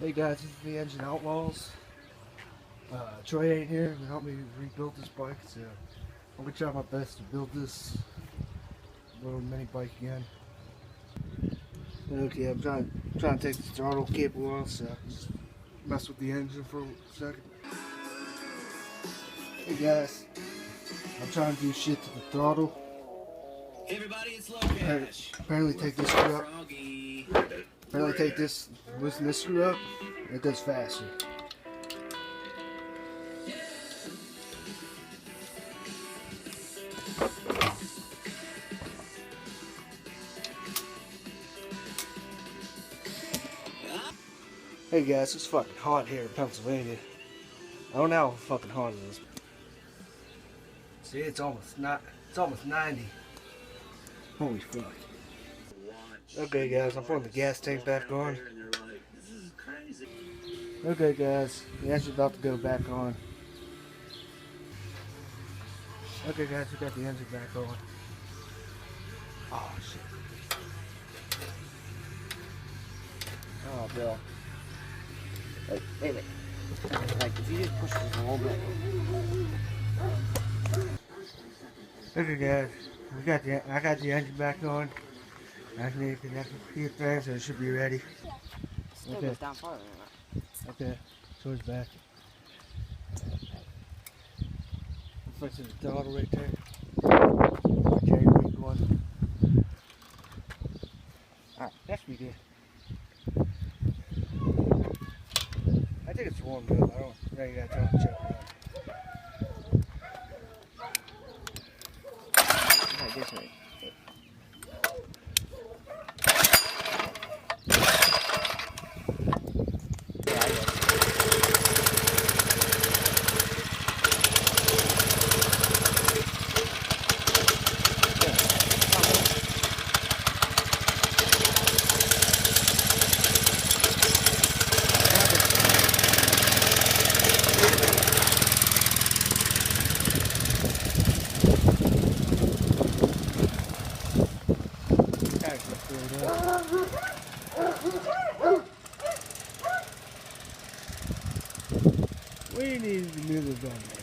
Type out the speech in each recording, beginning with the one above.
Hey guys, this is the Engine Outlaws. Troy ain't here to help me rebuild this bike, so I'm gonna try my best to build this little mini bike again. Okay, I'm trying to take the throttle cable off, so just mess with the engine for a second. Hey guys, I'm trying to do shit to the throttle. Hey everybody, it's Locash. Apparently take this screw up. Apparently take this, loosen this screw up, and it goes faster. Hey guys, it's fucking hot here in Pennsylvania. I don't know how fucking hot it is. See, it's almost 90. Holy fuck. Okay guys, I'm putting the gas tank back on. Okay guys, the engine's about to go back on. Okay guys, we got the engine back on. Oh shit. Oh Bill. Wait a minute. Like if you just push this a little bit. Okay guys, I got the engine back on. I just need to connect a few things so it should be ready. Still goes down farther than that. Okay, so it's back. I'm fixing the throttle right there. Chain link one. Alright, that should be good. I think it's warmed up. I don't know you gotta try to check it out. Like this way. We need to move it on there.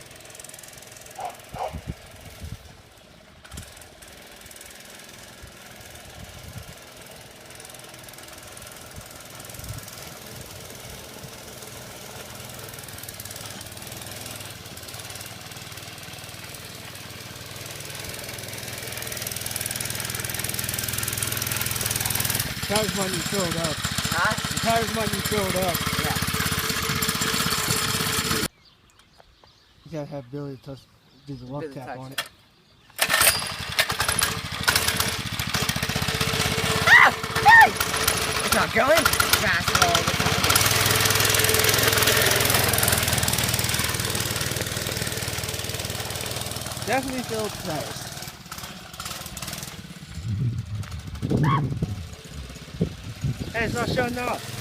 Tires might be filled up. Huh? The tires might be filled up. Yeah. You gotta have Billy to do the love tap on it. Ah! Hey! It's not going fast at all the time. Definitely filled tires. Hey, it's not shutting off.